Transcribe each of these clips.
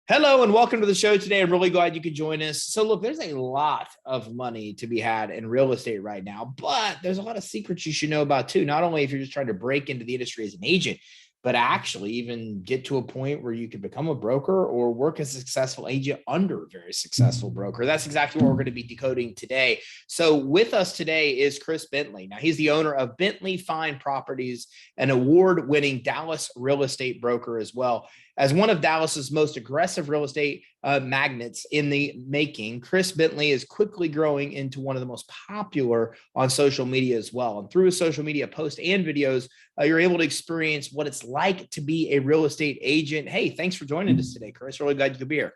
Hello and welcome to the show today. I'm really glad you could join us. So look, there's a lot of money to be had in real estate right now, but there's a lot of secrets you should know about too. Not only if you're just trying to break into the industry as an agent, but actually even get to a point where you can become a broker or work as a successful agent under a very successful broker. That's exactly what we're going to be decoding today. So with us today is Chris Bentley. Now he's the owner of Bentley Fine Properties, an award-winning Dallas real estate broker as well. As one of Dallas's most aggressive real estate magnates in the making, Chris Bentley is quickly growing into one of the most popular on social media as well. And through his social media posts and videos, you're able to experience what it's like to be a real estate agent. Hey, thanks for joining us today, Chris. Really glad you could be here.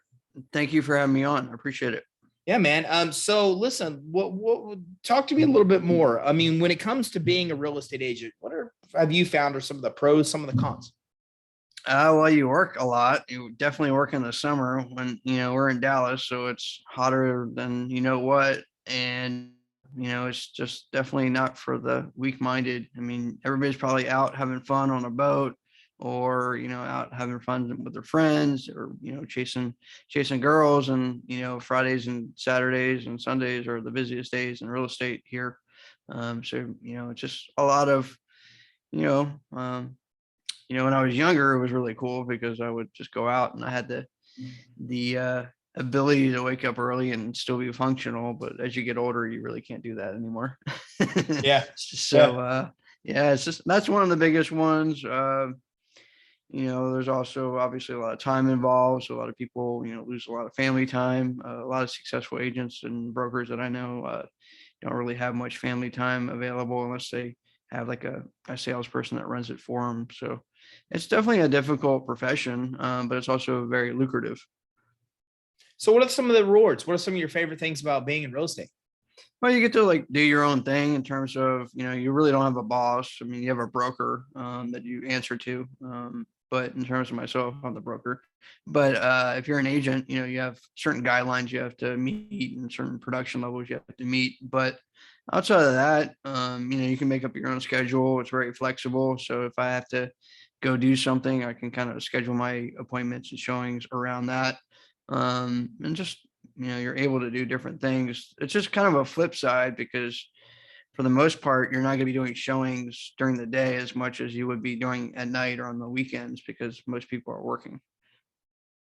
Thank you for having me on. I appreciate it. Yeah, man. So listen, talk to me a little bit more. I mean, when it comes to being a real estate agent, have you found are some of the pros, some of the cons? Well, you work a lot. You definitely work in the summer when, we're in Dallas, so it's hotter than you know what. And, it's just definitely not for the weak-minded. I mean, everybody's probably out having fun on a boat or, out having fun with their friends or, chasing girls. And, Fridays and Saturdays and Sundays are the busiest days in real estate here. It's just a lot of, you know, um, when I was younger, it was really cool because I would just go out and I had the ability to wake up early and still be functional. But as you get older, you really can't do that anymore. Yeah. Yeah, it's just that's one of the biggest ones. There's also obviously a lot of time involved. So a lot of people, lose a lot of family time. A lot of successful agents and brokers that I know don't really have much family time available unless they have like a salesperson that runs it for them. So it's definitely a difficult profession, but it's also very lucrative. So what are some of the rewards? What are some of your favorite things about being in real estate? Well, you get to like do your own thing in terms of, you really don't have a boss. I mean, you have a broker that you answer to. But in terms of myself, I'm the broker. But if you're an agent, you have certain guidelines you have to meet and certain production levels you have to meet. But outside of that, you can make up your own schedule. It's very flexible. So if I have to go do something, I can kind of schedule my appointments and showings around that. And just, you're able to do different things. It's just kind of a flip side because for the most part, you're not going to be doing showings during the day as much as you would be doing at night or on the weekends because most people are working.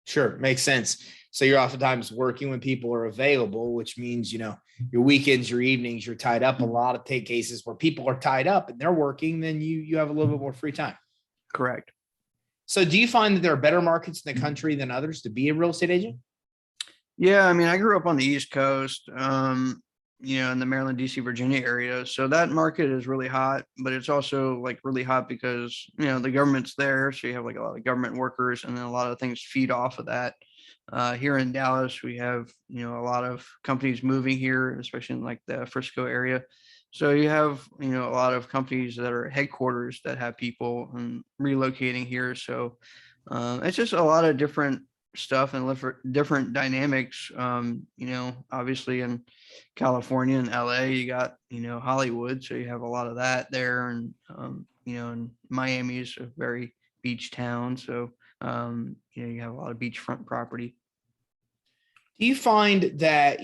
Sure. Makes sense. So you're oftentimes working when people are available, which means, your weekends, your evenings, you're tied up. A lot of take cases where people are tied up and they're working, then you have a little bit more free time. Correct. So do you find that there are better markets in the country than others to be a real estate agent? Yeah. I mean, I grew up on the East Coast, in the Maryland, DC, Virginia area. So that market is really hot, but it's also like really hot because, the government's there. So you have like a lot of government workers and then a lot of things feed off of that. Here in Dallas, we have, a lot of companies moving here, especially in like the Frisco area. So you have, a lot of companies that are headquarters that have people and relocating here. So it's just a lot of different stuff and different dynamics. Obviously in California and LA, you got, Hollywood. So you have a lot of that there. And, and Miami is a very beach town. So, you have a lot of beachfront property. Do you find that,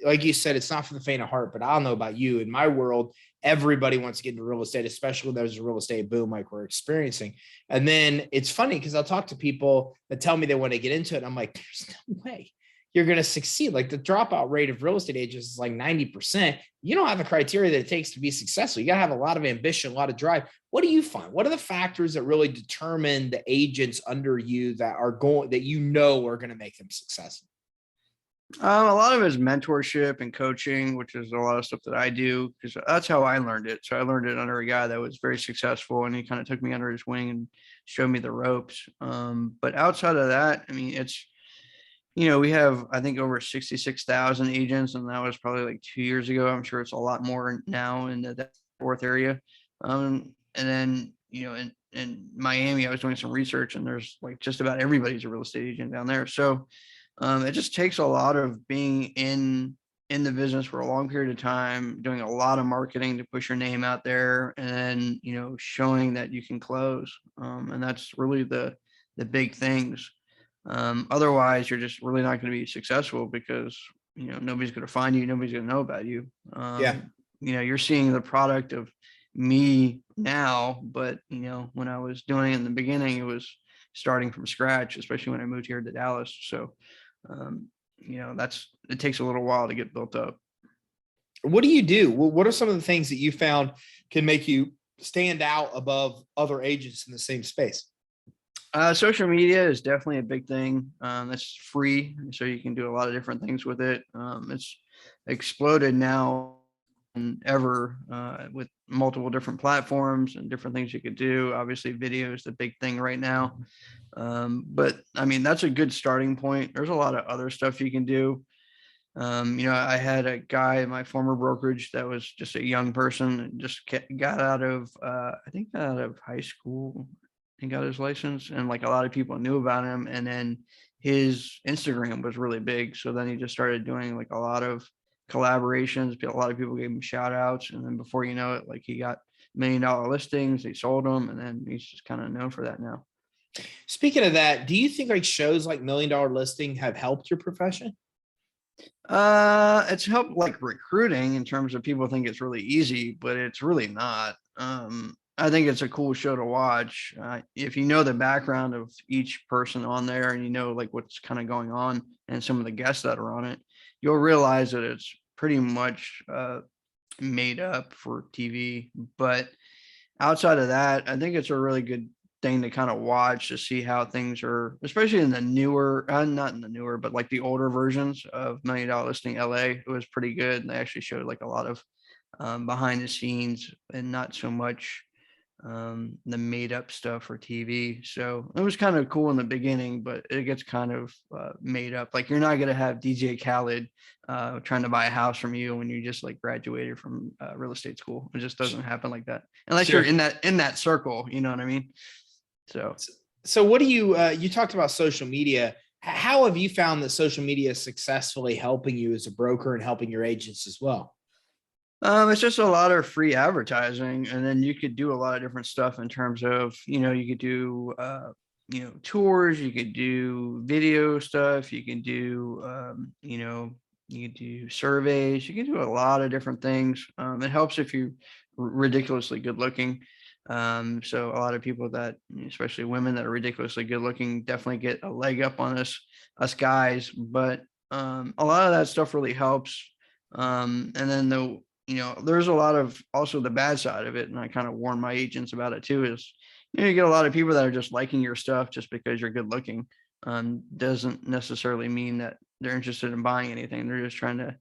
like you said, it's not for the faint of heart, but I don't know about you. In my world, everybody wants to get into real estate, especially when there's a real estate boom like we're experiencing. And then it's funny because I'll talk to people that tell me they want to get into it. I'm like, there's no way you're going to succeed. Like the dropout rate of real estate agents is like 90%. You don't have the criteria that it takes to be successful. You got to have a lot of ambition, a lot of drive. What do you find? What are the factors that really determine the agents under you that are going, that are going to make them successful? A lot of it is mentorship and coaching, which is a lot of stuff that I do because that's how I learned it. So I learned it under a guy that was very successful and he kind of took me under his wing and showed me the ropes. But outside of that, I mean, it's, we have, I think, over 66,000 agents, and that was probably like 2 years ago. I'm sure it's a lot more now in the fourth area. And then, in Miami, I was doing some research and there's like just about everybody's a real estate agent down there. So it just takes a lot of being in the business for a long period of time, doing a lot of marketing to push your name out there, and then showing that you can close. And that's really the big things. Otherwise, you're just really not going to be successful because, nobody's going to find you. Nobody's going to know about you. Yeah. You're seeing the product of me now, but, when I was doing it in the beginning, it was starting from scratch, especially when I moved here to Dallas. So, it takes a little while to get built up. What do you do? What are some of the things that you found can make you stand out above other agents in the same space? Social media is definitely a big thing. It's free, so you can do a lot of different things with it. It's exploded now and ever with multiple different platforms and different things you could do. Obviously, video is the big thing right now. But I mean, that's a good starting point. There's a lot of other stuff you can do. I had a guy in my former brokerage that was just a young person and just got out of, I think out of high school and got his license, and like a lot of people knew about him. And then his Instagram was really big. So then he just started doing like a lot of collaborations. A lot of people gave him shout outs. And then before you know it, like he got $1 million listings, he sold them, and then he's just kind of known for that now. Speaking of that, do you think like shows like $1 Million Listing have helped your profession? It's helped like recruiting in terms of people think it's really easy, but it's really not. I think it's a cool show to watch. If you know the background of each person on there and you know like what's kind of going on and some of the guests that are on it, you'll realize that it's pretty much made up for TV. But outside of that, I think it's a really good thing to kind of watch to see how things are, especially in the newer, not in the newer, but like the older versions of $1 Million Listing LA. It was pretty good. And they actually showed like a lot of behind the scenes and not so much the made up stuff for TV. So it was kind of cool in the beginning, but it gets kind of made up. Like you're not going to have DJ Khaled trying to buy a house from you when you just like graduated from real estate school. It just doesn't happen like that unless Sure. you're in that circle. You know what I mean? So what do you talked about social media. How have you found that social media is successfully helping you as a broker and helping your agents as well? It's just a lot of free advertising, and then you could do a lot of different stuff in terms of, you could do, tours, you could do video stuff, you can do, you can do surveys, you can do a lot of different things. It helps if you're ridiculously good looking. So a lot of people that, especially women that are ridiculously good looking, definitely get a leg up on us guys. But a lot of that stuff really helps. And then there's a lot of also the bad side of it. And I kind of warn my agents about it too, is, you get a lot of people that are just liking your stuff just because you're good looking. Doesn't necessarily mean that they're interested in buying anything. They're just trying to,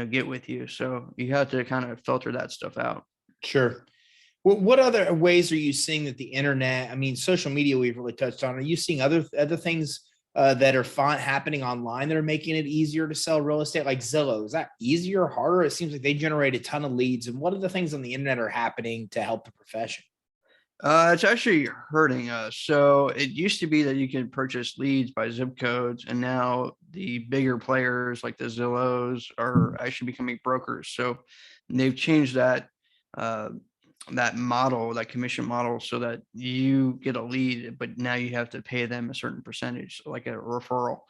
get with you. So you have to kind of filter that stuff out. Sure. Well, what other ways are you seeing that the internet, I mean, social media we've really touched on. Are you seeing other things that are happening online that are making it easier to sell real estate, like Zillow? Is that easier or harder? It seems like they generate a ton of leads. And what are the things on the internet are happening to help the profession? It's actually hurting us. So it used to be that you can purchase leads by zip codes, and now the bigger players like the Zillows are actually becoming brokers. So they've changed uh, that model, that commission model, so that you get a lead, but now you have to pay them a certain percentage, like a referral.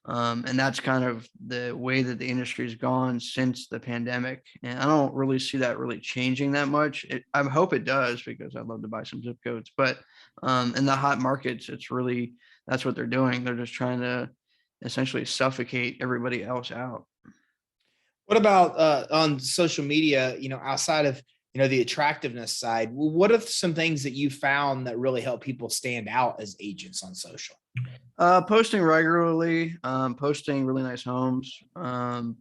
And that's kind of the way that the industry has gone since the pandemic. And I don't really see that really changing that much. I hope it does, because I'd love to buy some zip codes. But in the hot markets, that's what they're doing. They're just trying to essentially suffocate everybody else out. What about on social media, outside of, the attractiveness side, what are some things that you found that really help people stand out as agents on social? Posting regularly, posting really nice homes,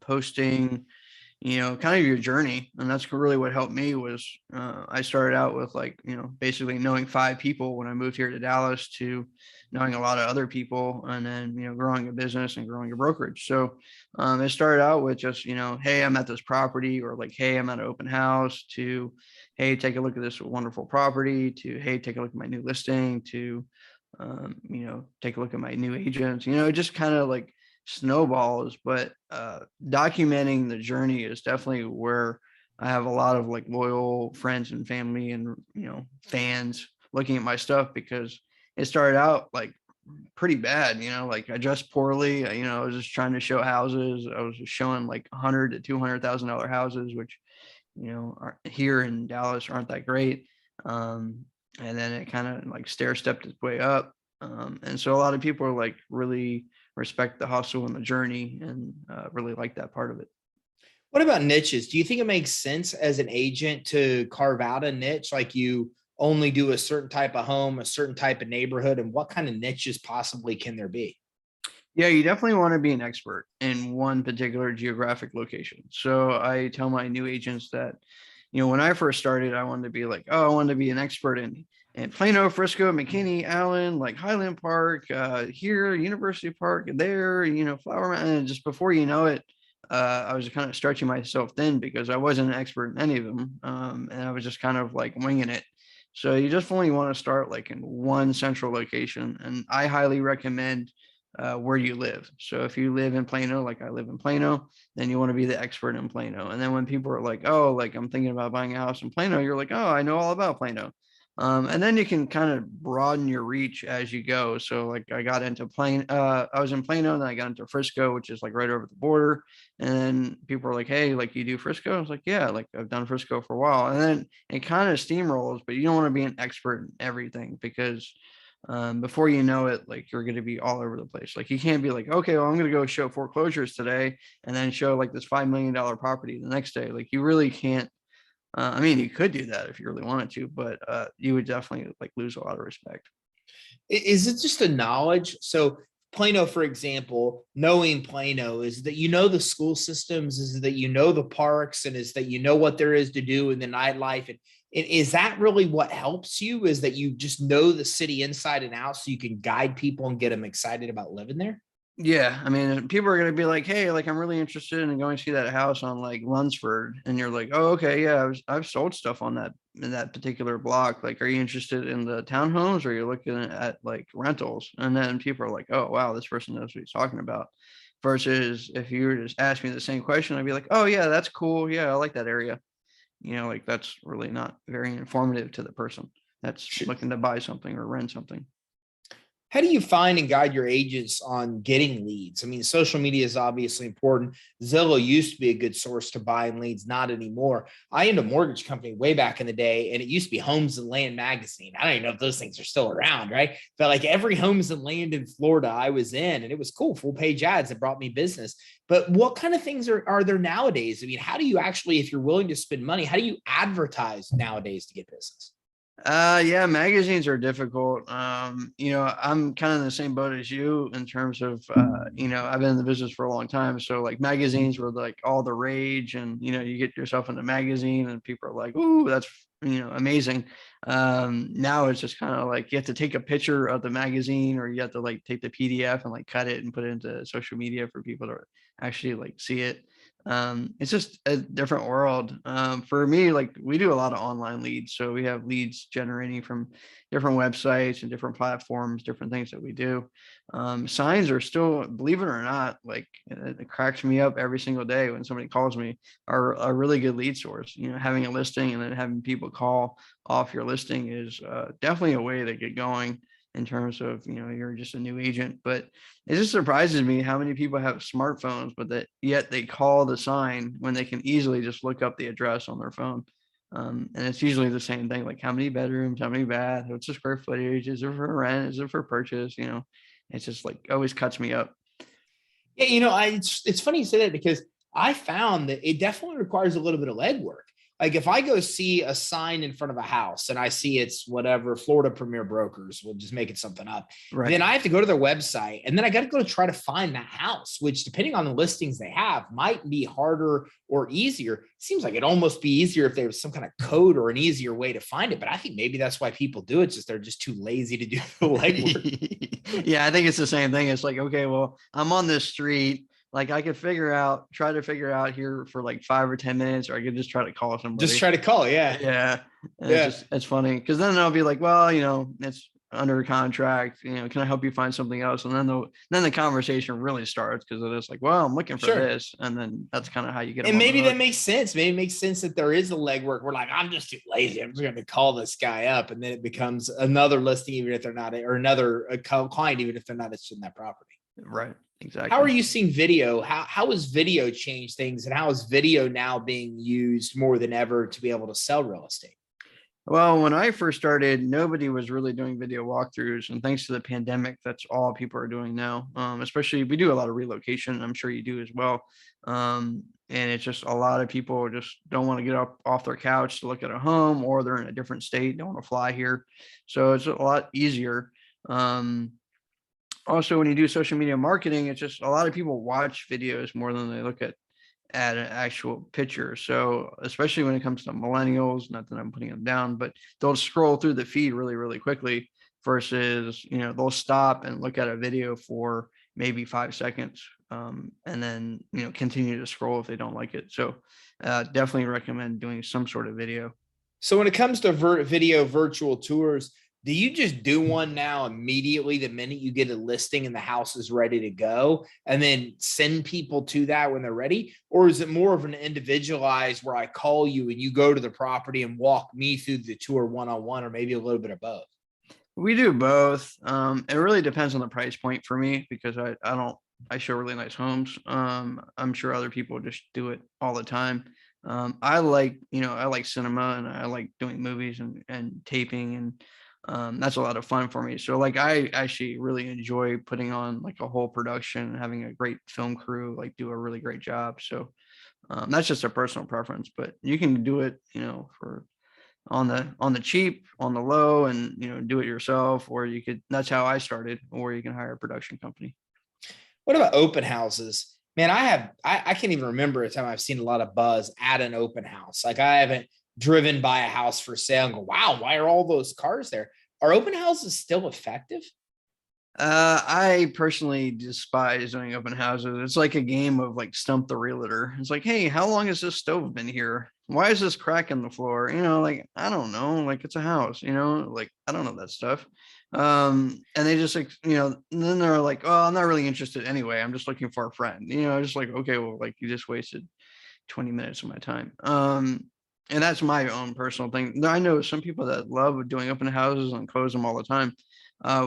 posting, kind of your journey. And that's really what helped me was I started out with basically knowing 5 people when I moved here to Dallas, to knowing a lot of other people, and then, growing a business and growing a brokerage. So it started out with just, hey, I'm at this property, or like, hey, I'm at an open house, to, hey, take a look at this wonderful property, to, hey, take a look at my new listing, to, take a look at my new agents. It just kind of like snowballs. But documenting the journey is definitely where I have a lot of like loyal friends and family and fans looking at my stuff, because it started out like pretty bad, like I dressed poorly. I was just trying to show houses. I was just showing like 100 to $200,000 houses, which, here in Dallas aren't that great. And then it kind of like stair stepped its way up. And so a lot of people are like really respect the hustle and the journey, and really like that part of it. What about niches? Do you think it makes sense as an agent to carve out a niche, like you only do a certain type of home, a certain type of neighborhood, and what kind of niches possibly can there be? Yeah, you definitely want to be an expert in one particular geographic location. So I tell my new agents that, when I first started, I wanted to be like, oh, I wanted to be an expert in Plano, Frisco, McKinney, Allen, like Highland Park, here, University Park, there, Flower Mountain. And just before you know it, I was kind of stretching myself thin because I wasn't an expert in any of them. And I was just kind of like winging it. So you definitely want to start like in one central location. And I highly recommend where you live. So if you live in Plano, like I live in Plano, then you want to be the expert in Plano. And then when people are like, oh, like I'm thinking about buying a house in Plano, you're like, oh, I know all about Plano. And then you can kind of broaden your reach as you go. So like I got into Plano, I was in Plano, and then I got into Frisco, which is like right over the border. And then people are like, hey, like you do Frisco? I was like, yeah, like I've done Frisco for a while. And then it kind of steamrolls, but you don't want to be an expert in everything, because before you know it, like you're going to be all over the place. Like you can't be like, okay, well, I'm going to go show foreclosures today and then show like this $5 million property the next day. Like you really can't. I mean, you could do that if you really wanted to, but you would definitely like lose a lot of respect. Is it just a knowledge? So Plano, for example, knowing Plano is that you know the school systems, is that you know the parks, and is that you know what there is to do in the nightlife. And is that really what helps you? Is that you just know the city inside and out so you can guide people and get them excited about living there? Yeah, I mean, people are gonna be like, "Hey, like I'm really interested in going to see that house on like Lunsford," and you're like, "Oh, okay, yeah, I've sold stuff on that in that particular block. Like, are you interested in the townhomes, or are you looking at like rentals?" And then people are like, "Oh, wow, this person knows what he's talking about." Versus if you were to just ask me the same question, I'd be like, "Oh, yeah, that's cool. Yeah, I like that area." Like that's really not very informative to the person that's looking to buy something or rent something. How do you find and guide your agents on getting leads? I mean, social media is obviously important. Zillow used to be a good source to buying leads, not anymore. I owned a mortgage company way back in the day, and it used to be Homes and Land magazine. I don't even know if those things are still around, right? But like every Homes and Land in Florida I was in, and it was cool, full page ads that brought me business. But what kind of things are there nowadays? I mean, how do you actually, if you're willing to spend money, how do you advertise nowadays to get business? Yeah, magazines are difficult. I'm kind of in the same boat as you in terms of I've been in the business for a long time. So like magazines were like all the rage, and you get yourself in a magazine and people are like, "Ooh, that's amazing." Now it's just kind of like you have to take a picture of the magazine, or you have to like take the PDF and like cut it and put it into social media for people to actually like see it. It's just a different world. For me, like we do a lot of online leads, so we have leads generating from different websites and different platforms, different things that we do. Signs are still, believe it or not, like it cracks me up every single day when somebody calls me, are a really good lead source. Having a listing and then having people call off your listing is definitely a way to get going in terms of you're just a new agent. But it just surprises me how many people have smartphones, but that yet they call the sign when they can easily just look up the address on their phone. And it's usually the same thing, like how many bedrooms, how many baths, what's the square footage, is it for rent, is it for purchase? It's just like always cuts me up. Yeah, it's funny you say that because I found that it definitely requires a little bit of legwork. Like if I go see a sign in front of a house and I see it's whatever Florida Premier Brokers, we'll just make it something up. Right. Then I have to go to their website, and then I got to go try to find that house, which depending on the listings they have might be harder or easier. It seems like it'd almost be easier if there was some kind of code or an easier way to find it. But I think maybe that's why people do it. Just they're just too lazy to do the legwork. Yeah, I think it's the same thing. It's like, okay, well, I'm on this street. Like I could try to figure out here for like 5 or 10 minutes, or I could just try to call somebody. Just try to call. Yeah. Yeah. And Yeah. it's funny because then I'll be like, well, it's under contract, can I help you find something else? And then the conversation really starts, because it is like, well, I'm looking for Sure. this. And then that's kind of how you get them And on the maybe that hook. makes sense. Maybe it makes sense that there is a legwork. We're like, I'm just too lazy. I'm just going to call this guy up. And then it becomes another listing, even if they're not, or another client, even if they're not interested in that property. Right. Exactly. How are you seeing video? How has video changed things? And how is video now being used more than ever to be able to sell real estate? Well, when I first started, nobody was really doing video walkthroughs, and thanks to the pandemic, that's all people are doing now. Especially, we do a lot of relocation. I'm sure you do as well. And it's just a lot of people just don't want to get up off their couch to look at a home, or they're in a different state, don't want to fly here. So it's a lot easier. Also, when you do social media marketing, it's just a lot of people watch videos more than they look at an actual picture. So especially when it comes to millennials, not that I'm putting them down, but they'll scroll through the feed really, really quickly, versus, they'll stop and look at a video for maybe 5 seconds, and then, continue to scroll if they don't like it. So definitely recommend doing some sort of video. So when it comes to video virtual tours, do you just do one now immediately the minute you get a listing and the house is ready to go, and then send people to that when they're ready? Or is it more of an individualized where I call you and you go to the property and walk me through the tour one-on-one, or maybe a little bit of both? We do both. It really depends on the price point for me, because I show really nice homes. I'm sure other people just do it all the time. I like cinema, and I like doing movies and taping, and that's a lot of fun for me. So like, I actually really enjoy putting on like a whole production and having a great film crew like do a really great job. So that's just a personal preference, but you can do it, for on the cheap, on the low, and do it yourself, or that's how I started, or you can hire a production company. What about open houses? Man, I can't even remember a time I've seen a lot of buzz at an open house. Like, I haven't driven by a house for sale and go, wow, why are all those cars there? Are open houses still effective? I personally despise doing open houses. It's like a game of like stump the realtor. It's like, hey, how long has this stove been here? Why is this crack in the floor? Like, I don't know. Like, it's a house, like, I don't know that stuff. And they just like, and then they're like, oh, I'm not really interested anyway. I'm just looking for a friend. Just like, okay, well, like, you just wasted 20 minutes of my time. And that's my own personal thing. I know some people that love doing open houses and close them all the time.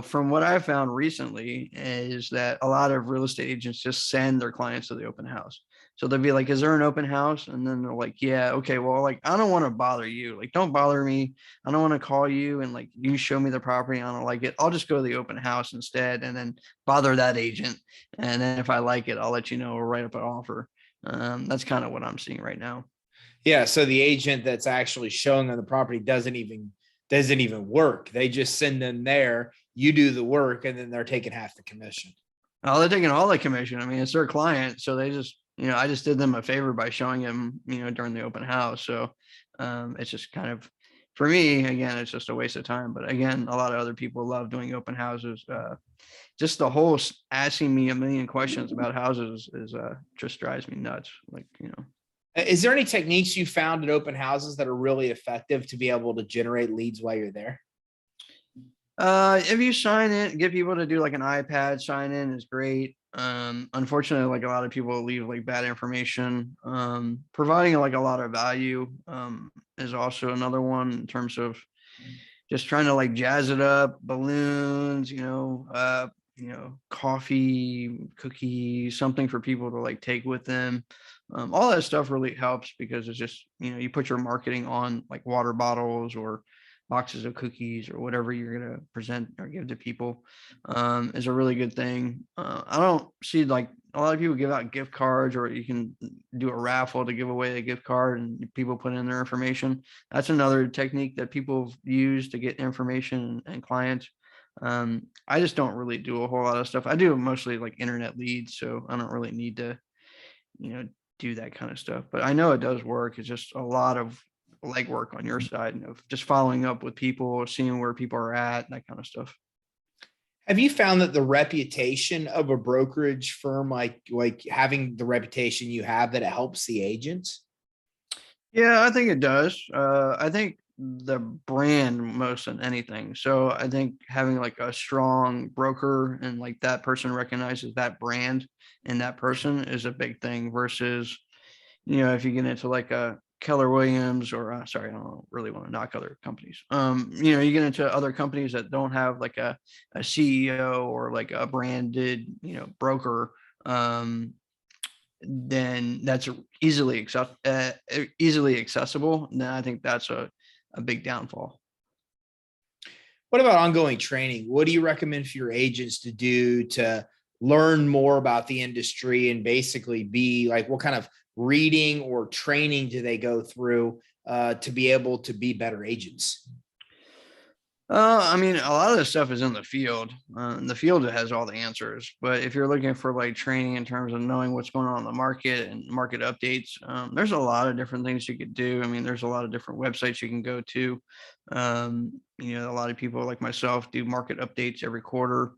From what I found recently is that a lot of real estate agents just send their clients to the open house. So they'll be like, is there an open house? And then they're like, yeah, okay, well, like, I don't want to bother you. Like, don't bother me. I don't want to call you and like, you show me the property. I don't like it. I'll just go to the open house instead, and then bother that agent. And then if I like it, I'll let you know, or write up an offer. That's kind of what I'm seeing right now. Yeah. So the agent that's actually showing on the property doesn't even work. They just send them there. You do the work, and then they're taking half the commission. Oh, they're taking all the commission. I mean, it's their client. So they just, I just did them a favor by showing them, during the open house. So it's just kind of, for me, again, it's just a waste of time. But again, a lot of other people love doing open houses. Just the whole asking me a million questions about houses is just drives me nuts. Like, Is there any techniques you found at open houses that are really effective to be able to generate leads while you're there? If you sign in, get people to do like an iPad sign in is great. Unfortunately, like, a lot of people leave like bad information. Providing like a lot of value is also another one, in terms of just trying to like jazz it up, balloons, coffee, cookies, something for people to like take with them. All that stuff really helps, because it's just, you put your marketing on like water bottles or boxes of cookies or whatever you're going to present or give to people, is a really good thing. I don't see, like, a lot of people give out gift cards, or you can do a raffle to give away a gift card and people put in their information. That's another technique that people use to get information and clients. I just don't really do a whole lot of stuff. I do mostly like internet leads, so I don't really need to, do that kind of stuff. But I know it does work. It's just a lot of legwork on your side of just following up with people, seeing where people are at, that kind of stuff. Have you found that the reputation of a brokerage firm, like having the reputation you have, that it helps the agents? Yeah, I think it does. I think the brand most than anything. So I think having like a strong broker and like that person recognizes that brand and that person is a big thing versus, if you get into like a Keller Williams or sorry, I don't really want to knock other companies. You get into other companies that don't have like a CEO or like a branded, broker. Then that's easily accessible. And then I think that's a big downfall. What about ongoing training? What do you recommend for your agents to do to learn more about the industry and basically be like, what kind of reading or training do they go through to be able to be better agents? I mean, a lot of this stuff is in the field. The field has all the answers. But if you're looking for like training in terms of knowing what's going on in the market and market updates, there's a lot of different things you could do. I mean, there's a lot of different websites you can go to. A lot of people like myself do market updates every quarter.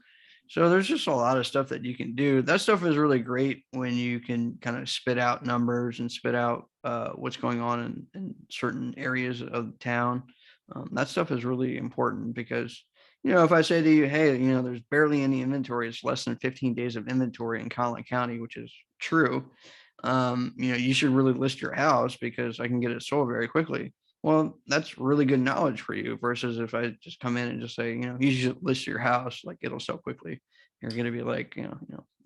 So there's just a lot of stuff that you can do. That stuff is really great when you can kind of spit out numbers and spit out what's going on in certain areas of town. That stuff is really important because, if I say to you, hey, there's barely any inventory, it's less than 15 days of inventory in Collin County, which is true. You should really list your house because I can get it sold very quickly. Well, that's really good knowledge for you versus if I just come in and just say, you should list your house, like it'll sell quickly. You're going to be like,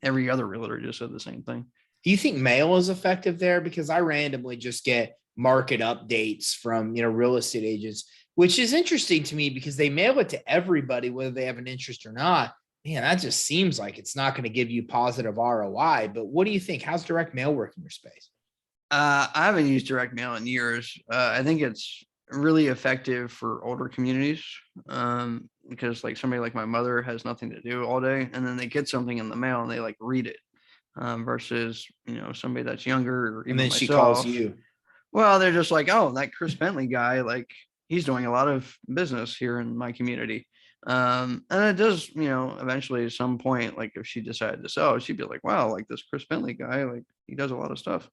every other realtor just said the same thing. Do you think mail is effective there? Because I randomly just get market updates from, real estate agents, which is interesting to me because they mail it to everybody, whether they have an interest or not. Man, that just seems like it's not going to give you positive ROI. But what do you think? How's direct mail work in your space? I haven't used direct mail in years. I think it's really effective for older communities because like somebody like my mother has nothing to do all day and then they get something in the mail and they like read it versus, somebody that's younger or even And then myself. she calls you. Well, they're just like, oh, that Chris Bentley guy, like he's doing a lot of business here in my community. And it does, eventually at some point, like if she decided to sell, she'd be like, wow, like this Chris Bentley guy, like he does a lot of stuff.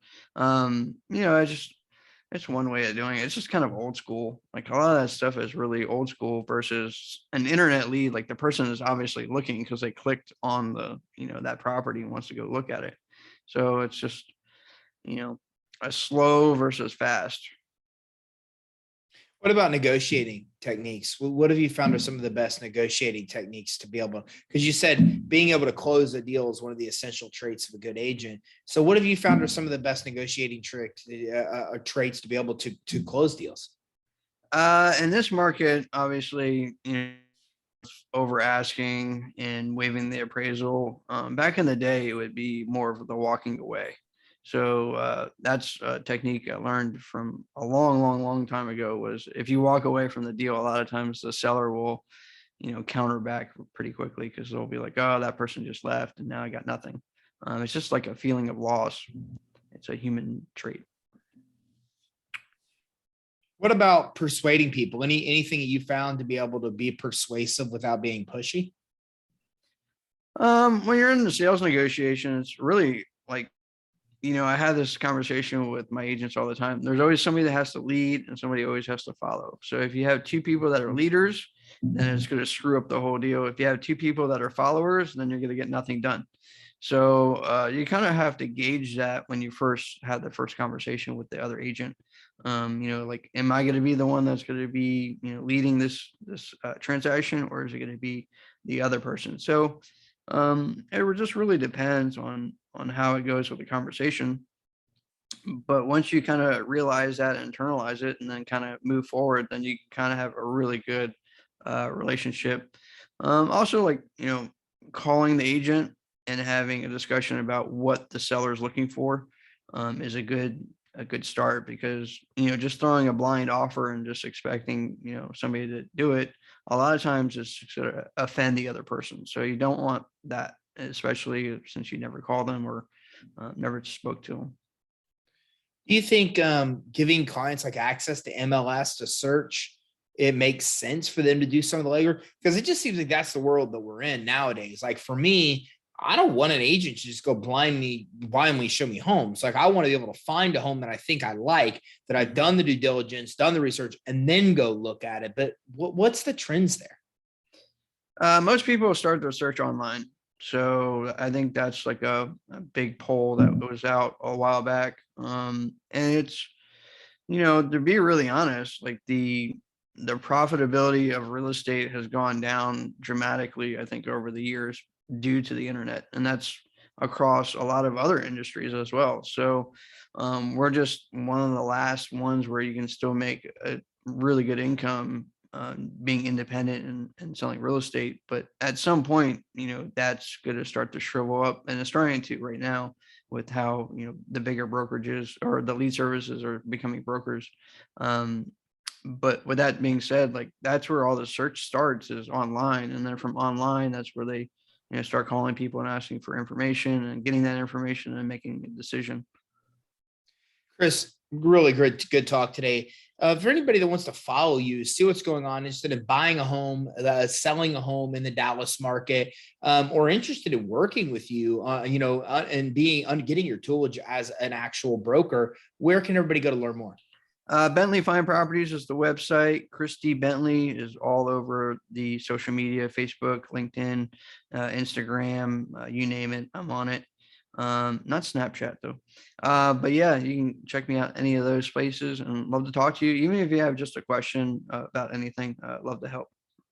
It's one way of doing it. It's just kind of old school. Like a lot of that stuff is really old school versus an internet lead. Like the person is obviously looking because they clicked on that property and wants to go look at it. So it's just, a slow versus fast. What about negotiating techniques? What have you found are some of the best negotiating techniques to be able, because you said being able to close a deal is one of the essential traits of a good agent. So what have you found are some of the best negotiating tricks or traits to be able to close deals? In this market, obviously, over asking and waiving the appraisal. Back in the day, it would be more of the walking away. So that's a technique I learned from a long, long, long time ago was if you walk away from the deal, a lot of times the seller will, counter back pretty quickly because they'll be like, oh, that person just left and now I got nothing. It's just like a feeling of loss. It's a human trait. What about persuading people? Anything that you found to be able to be persuasive without being pushy? When you're in the sales negotiation, it's really like, I have this conversation with my agents all the time. There's always somebody that has to lead and somebody always has to follow. So if you have two people that are leaders, then it's going to screw up the whole deal. If you have two people that are followers, then you're going to get nothing done. So you kind of have to gauge that when you first have the first conversation with the other agent. Like, am I going to be the one that's going to be, leading this transaction, or is it going to be the other person? So it just really depends on how it goes with the conversation. But once you kind of realize that, internalize it, and then kind of move forward, then you kind of have a really good relationship. Also, like, calling the agent and having a discussion about what the seller is looking for is a good start because, just throwing a blind offer and just expecting, somebody to do it, a lot of times it's going to offend the other person. So you don't want that, especially since you never call them or never spoke to them. Do you think giving clients like access to MLS to search, it makes sense for them to do some of the legwork? Because it just seems like that's the world that we're in nowadays. Like for me, I don't want an agent to just go blindly show me homes. Like I want to be able to find a home that I think I like, that I've done the due diligence, done the research, and then go look at it. But what's the trends there? Most people start their search online. So I think that's like a big poll that was out a while back. And it's, to be really honest, like the profitability of real estate has gone down dramatically, I think, over the years due to the internet. And that's across a lot of other industries as well. So we're just one of the last ones where you can still make a really good income being independent and selling real estate. But at some point, that's going to start to shrivel up, and it's starting to right now with how, the bigger brokerages or the lead services are becoming brokers. But with that being said, like that's where all the search starts, is online. And then from online, that's where they, start calling people and asking for information and getting that information and making a decision. Chris, really good talk today. For anybody that wants to follow you, see what's going on, interested in buying a home, selling a home in the Dallas market, or interested in working with you, and getting your toolage as an actual broker, where can everybody go to learn more? Bentley Fine Properties is the website. Christy Bentley is all over the social media, Facebook, LinkedIn, Instagram, you name it, I'm on it. Not Snapchat though. But yeah, you can check me out any of those places, and love to talk to you. Even if you have just a question about anything, love to help.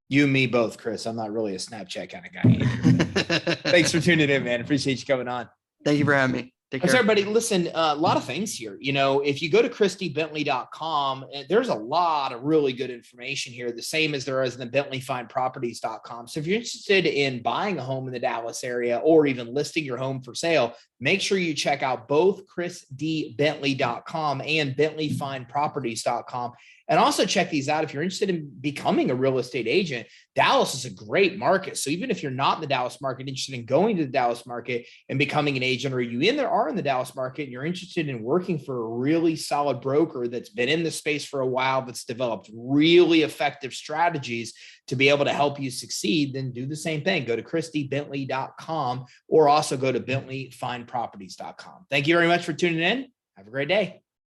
You and me both, Chris. I'm not really a Snapchat kind of guy either. Thanks for tuning in, man. Appreciate you coming on. Thank you for having me. Take care. So everybody, listen, a lot of things here. If you go to ChristyBentley.com, there's a lot of really good information here, the same as there is in the BentleyFineProperties.com. So if you're interested in buying a home in the Dallas area or even listing your home for sale, make sure you check out both ChrisDBentley.com and BentleyFineProperties.com. And also check these out if you're interested in becoming a real estate agent. Dallas is a great market. So even if you're not in the Dallas market, interested in going to the Dallas market and becoming an agent, or you are in the Dallas market and you're interested in working for a really solid broker that's been in the space for a while, that's developed really effective strategies to be able to help you succeed, then do the same thing. Go to ChristyBentley.com or also go to BentleyFineProperties.com. Thank you very much for tuning in. Have a great day.